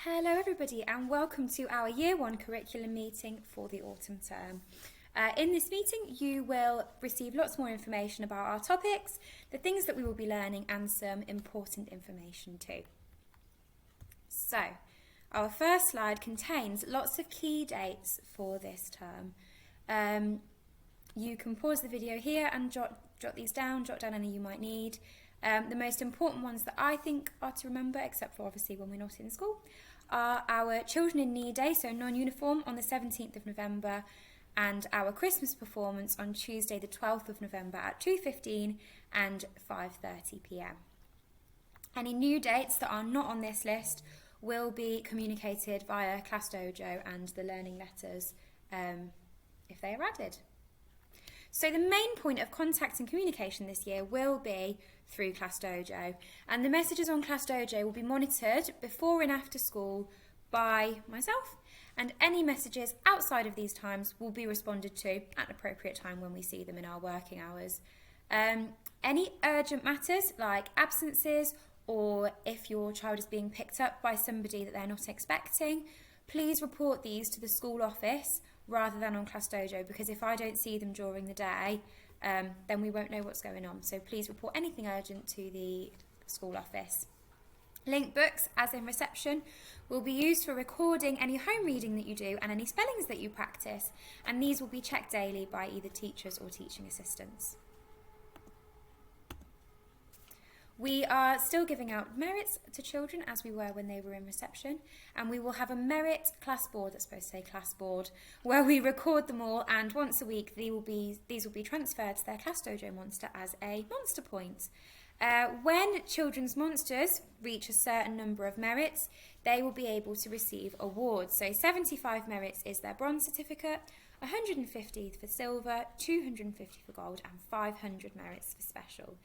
Hello everybody and welcome to our Year 1 curriculum meeting for the autumn term. In this meeting you will receive lots more information about our topics, the things that we will be learning and some important information too. So, our first slide contains lots of key dates for this term. You can pause the video here and jot these down, jot down any you might need. The most important ones that I think are to remember, except for obviously when we're not in school, are our Children in Need Day, so non-uniform, on the 17th of November, and our Christmas performance on Tuesday the 12th of November at 2:15 and 5:30 p.m. Any new dates that are not on this list will be communicated via Class Dojo and the learning letters if they are added. So the main point of contact and communication this year will be through Class Dojo, and the messages on Class Dojo will be monitored before and after school by myself, and any messages outside of these times will be responded to at an appropriate time when we see them in our working hours. Any urgent matters like absences, or if your child is being picked up by somebody that they're not expecting, please report these to the school office rather than on Class Dojo, because if I don't see them during the day, then we won't know what's going on. So please report anything urgent to the school office. Link books, as in reception, will be used for recording any home reading that you do and any spellings that you practice, and these will be checked daily by either teachers or teaching assistants. We are still giving out merits to children as we were when they were in reception, and we will have a merit class board, that's supposed to say class board, where we record them all, and once a week these will be transferred to their Class Dojo monster as a monster point. When children's monsters reach a certain number of merits, they will be able to receive awards. So 75 merits is their bronze certificate, 150 for silver, 250 for gold, and 500 merits for special.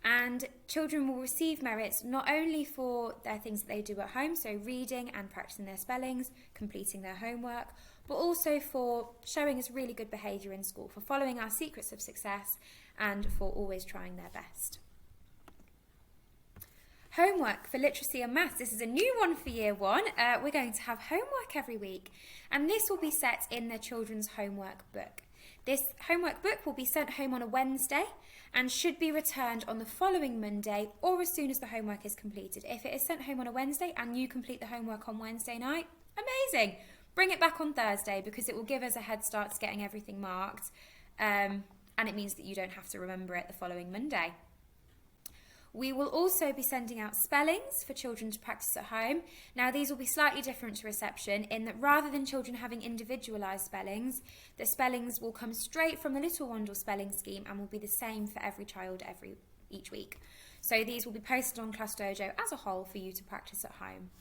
And children will receive merits not only for their things that they do at home, so reading and practicing their spellings, completing their homework, but also for showing us really good behaviour in school, for following our secrets of success, and for always trying their best. Homework for literacy and maths. This is a new one for Year 1. We're going to have homework every week, and this will be set in their children's homework book. This homework book will be sent home on a Wednesday and should be returned on the following Monday or as soon as the homework is completed. If it is sent home on a Wednesday and you complete the homework on Wednesday night, amazing! Bring it back on Thursday, because it will give us a head start to getting everything marked, and it means that you don't have to remember it the following Monday. We will also be sending out spellings for children to practice at home. Now, these will be slightly different to reception in that rather than children having individualised spellings, the spellings will come straight from the Little Wandle spelling scheme and will be the same for every child each week. So these will be posted on Class Dojo as a whole for you to practice at home.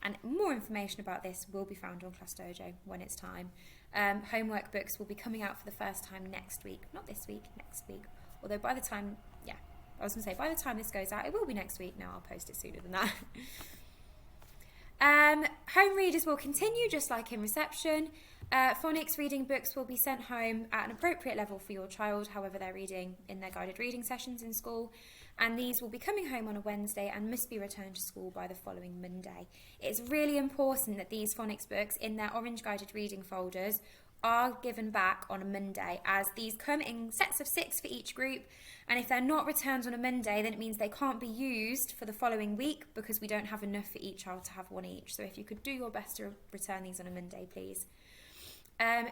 And more information about this will be found on Class Dojo when it's time. Homework books will be coming out for the first time next week. Not this week, next week. Although by the time this goes out, it will be next week. No, I'll post it sooner than that. Home readers will continue just like in reception. Phonics reading books will be sent home at an appropriate level for your child, however they're reading in their guided reading sessions in school. And these will be coming home on a Wednesday and must be returned to school by the following Monday. It's really important that these phonics books in their orange guided reading folders are given back on a Monday, as these come in sets of 6 for each group, and if they're not returned on a Monday, then it means they can't be used for the following week because we don't have enough for each child to have one each. So if you could do your best to return these on a Monday, please.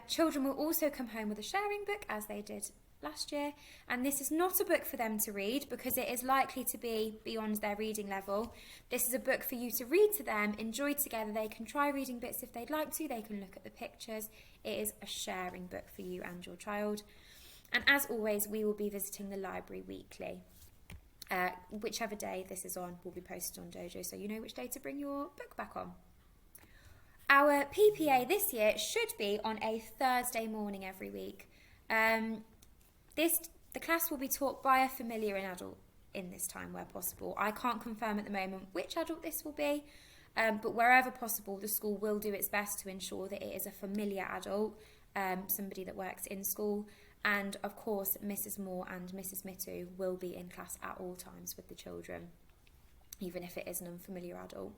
Children will also come home with a sharing book, as they did last year, and this is not a book for them to read because it is likely to be beyond their reading level. This is a book for you to read to them, enjoy together. They can try reading bits if they'd like to, they can look at the pictures. It is a sharing book for you and your child. And as always, we will be visiting the library weekly. Whichever day this is on will be posted on Dojo, so you know which day to bring your book back on. Our PPA this year should be on a Thursday morning every week. The class will be taught by a familiar adult in this time where possible. I can't confirm at the moment which adult this will be, but wherever possible, the school will do its best to ensure that it is a familiar adult, somebody that works in school. And of course, Mrs. Moore and Mrs. Mittu will be in class at all times with the children, even if it is an unfamiliar adult.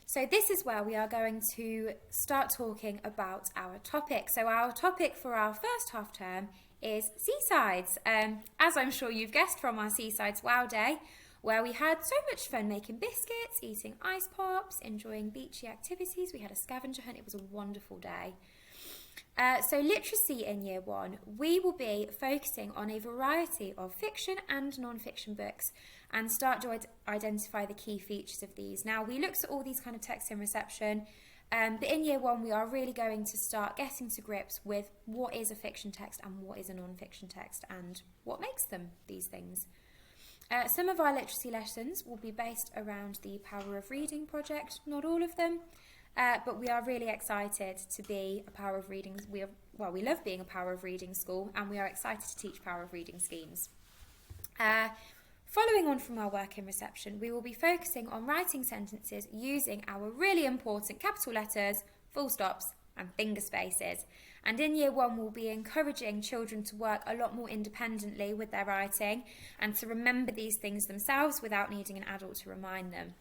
So this is where we are going to start talking about our topic. So our topic for our first half term is seasides. As I'm sure you've guessed from our Seasides Wow Day, where we had so much fun making biscuits, eating ice pops, enjoying beachy activities. We had a scavenger hunt. It was a wonderful day. So literacy in year one, we will be focusing on a variety of fiction and non-fiction books and start to identify the key features of these. Now, we looked at all these kind of texts in reception, but in year one, we are really going to start getting to grips with what is a fiction text and what is a non-fiction text and what makes them these things. Some of our literacy lessons will be based around the Power of Reading project, not all of them. But we are really excited to be a Power of Reading. We love being a Power of Reading school, and we are excited to teach Power of Reading schemes. Following on from our work in reception, we will be focusing on writing sentences using our really important capital letters, full stops, and finger spaces. And in year one, we'll be encouraging children to work a lot more independently with their writing and to remember these things themselves without needing an adult to remind them.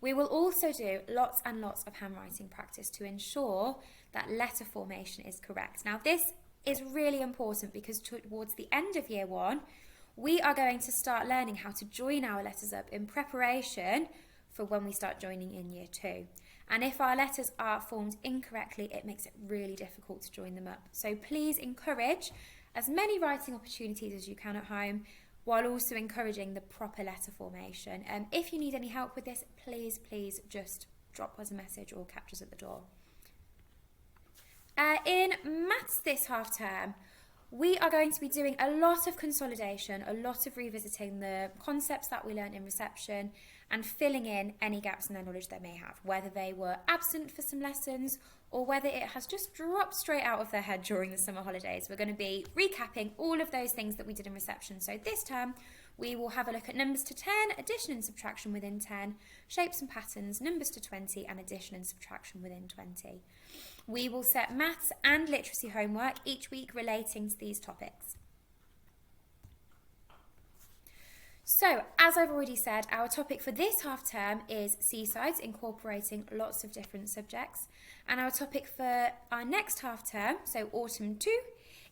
We will also do lots and lots of handwriting practice to ensure that letter formation is correct. Now, this is really important because towards the end of year one, we are going to start learning how to join our letters up in preparation for when we start joining in year two. And if our letters are formed incorrectly, it makes it really difficult to join them up. So please encourage as many writing opportunities as you can at home, while also encouraging the proper letter formation. If you need any help with this, please just drop us a message or catch us at the door. In maths this half term, we are going to be doing a lot of consolidation, a lot of revisiting the concepts that we learned in reception and filling in any gaps in their knowledge they may have, whether they were absent for some lessons or whether it has just dropped straight out of their head during the summer holidays. We're going to be recapping all of those things that we did in reception. So this term, we will have a look at numbers to 10, addition and subtraction within 10, shapes and patterns, numbers to 20, and addition and subtraction within 20. We will set maths and literacy homework each week relating to these topics. So, as I've already said, our topic for this half term is seasides, incorporating lots of different subjects. And our topic for our next half term, so autumn 2,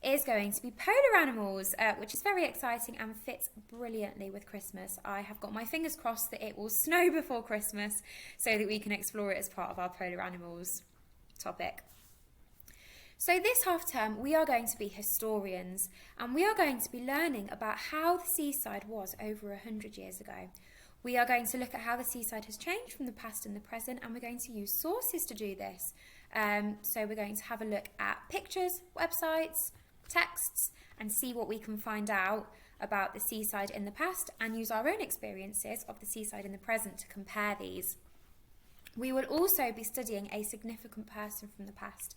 is going to be polar animals, which is very exciting and fits brilliantly with Christmas. I have got my fingers crossed that it will snow before Christmas so that we can explore it as part of our polar animals topic. So this half term, we are going to be historians and we are going to be learning about how the seaside was over 100 years ago. We are going to look at how the seaside has changed from the past and the present, and we're going to use sources to do this. So we're going to have a look at pictures, websites, texts, and see what we can find out about the seaside in the past and use our own experiences of the seaside in the present to compare these. We will also be studying a significant person from the past.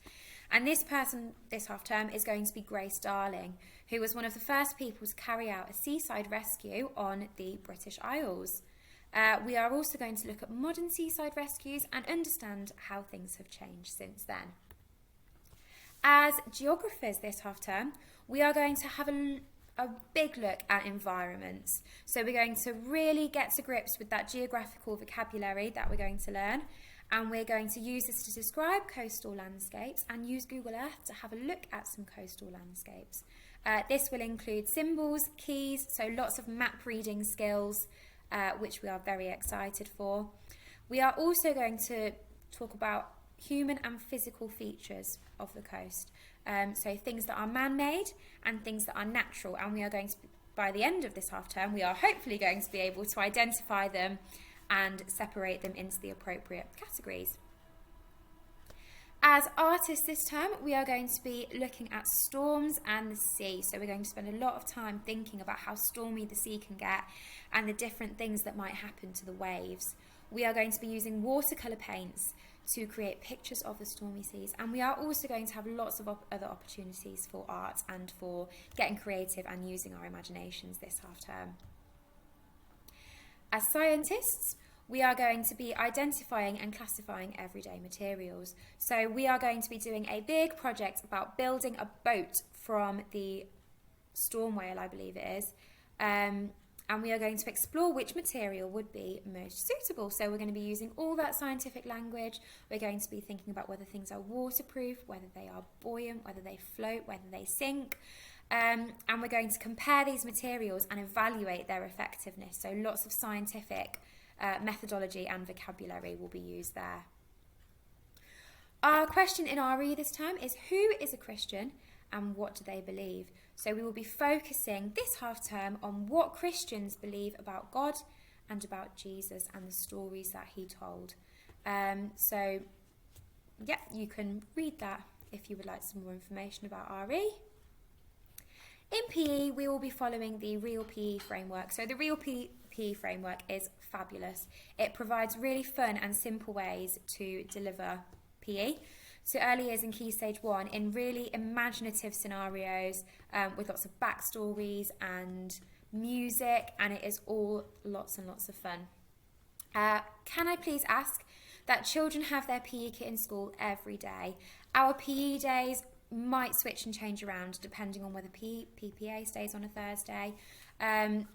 And this person this half term is going to be Grace Darling, who was one of the first people to carry out a seaside rescue on the British Isles. We are also going to look at modern seaside rescues and understand how things have changed since then. As geographers this half term, we are going to have a big look at environments. So we're going to really get to grips with that geographical vocabulary that we're going to learn, and we're going to use this to describe coastal landscapes and use Google Earth to have a look at some coastal landscapes. This will include symbols, keys, so lots of map reading skills, which we are very excited for. We are also going to talk about human and physical features of the coast. So things that are man-made and things that are natural, and we are going to, by the end of this half term, we are hopefully going to be able to identify them and separate them into the appropriate categories. As artists this term, we are going to be looking at storms and the sea. So we're going to spend a lot of time thinking about how stormy the sea can get and the different things that might happen to the waves. We are going to be using watercolour paints to create pictures of the stormy seas, and we are also going to have lots of other opportunities for art and for getting creative and using our imaginations this half term. As scientists, we are going to be identifying and classifying everyday materials. So we are going to be doing a big project about building a boat from the storm whale, I believe it is, and we are going to explore which material would be most suitable. So we're going to be using all that scientific language. We're going to be thinking about whether things are waterproof, whether they are buoyant, whether they float, whether they sink. And we're going to compare these materials and evaluate their effectiveness. So lots of scientific methodology and vocabulary will be used there. Our question in RE this term is, who is a Christian and what do they believe? So we will be focusing this half term on what Christians believe about God and about Jesus and the stories that he told. So yeah, you can read that if you would like some more information about RE. In PE, we will be following the Real PE framework. So the Real PE framework is fabulous. It provides really fun and simple ways to deliver PE to early years in Key Stage 1 in really imaginative scenarios with lots of backstories and music, and it is all lots and lots of fun. Can I please ask that children have their PE kit in school every day? Our PE days might switch and change around depending on whether PPA stays on a Thursday.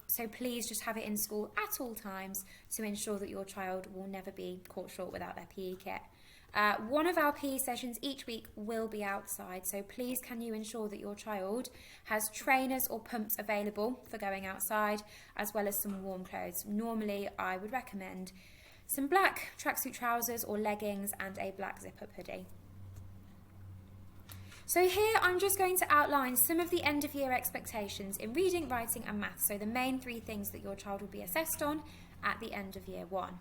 So please just have it in school at all times to ensure that your child will never be caught short without their PE kit. One of our PE sessions each week will be outside, so please can you ensure that your child has trainers or pumps available for going outside, as well as some warm clothes. Normally I would recommend some black tracksuit trousers or leggings and a black zip-up hoodie. So here I'm just going to outline some of the end of year expectations in reading, writing and maths, so the main 3 things that your child will be assessed on at the end of year 1.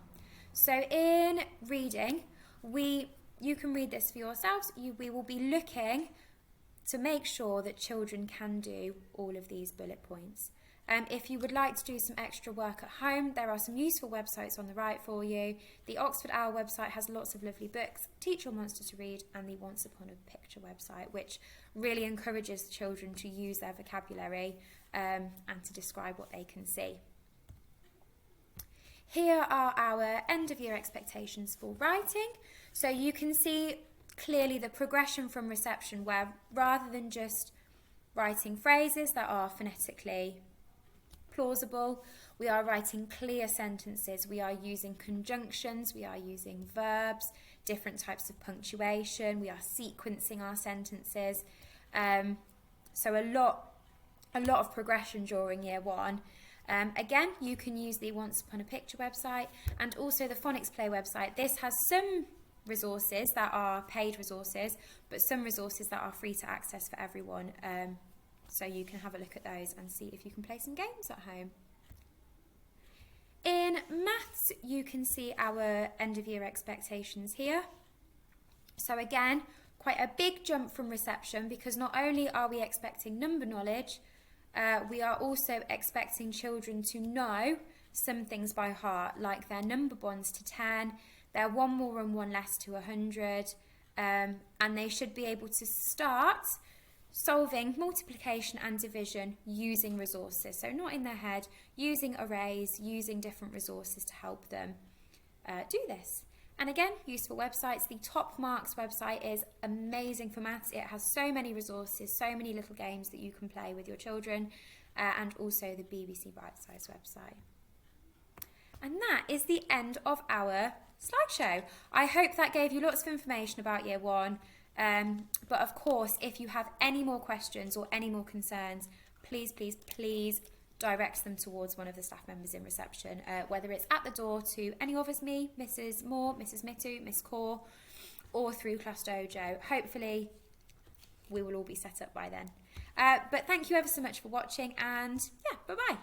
So in reading, you can read this for yourselves. We will be looking to make sure that children can do all of these bullet points. If you would like to do some extra work at home, there are some useful websites on the right for you. The Oxford Owl website has lots of lovely books, Teach Your Monster to Read, and the Once Upon a Picture website, which really encourages children to use their vocabulary and to describe what they can see. Here are our end of year expectations for writing. So you can see clearly the progression from reception, where rather than just writing phrases that are phonetically plausible, we are writing clear sentences. We are using conjunctions, we are using verbs, different types of punctuation, we are sequencing our sentences. So a lot of progression during year 1. Again, you can use the Once Upon a Picture website and also the Phonics Play website. This has some resources that are paid resources, but some resources that are free to access for everyone. So you can have a look at those and see if you can play some games at home. In maths, you can see our end of year expectations here. So again, quite a big jump from reception, because not only are we expecting number knowledge, we are also expecting children to know some things by heart, like their number bonds to 10, their 1 more and 1 less to 100, and they should be able to start solving multiplication and division using resources. So not in their head, using arrays, using different resources to help them do this. And again, useful websites. The Top Marks website is amazing for maths. It has so many resources, so many little games that you can play with your children, and also the BBC Bite-Size website. And that is the end of our slideshow. I hope that gave you lots of information about year 1. But of course, if you have any more questions or any more concerns, please direct them towards one of the staff members in reception, whether it's at the door to any of us, me, Mrs. Moore, Mrs. Mittu, Miss Core, or through Class Dojo. Hopefully we will all be set up by then. But thank you ever so much for watching, and yeah, bye-bye.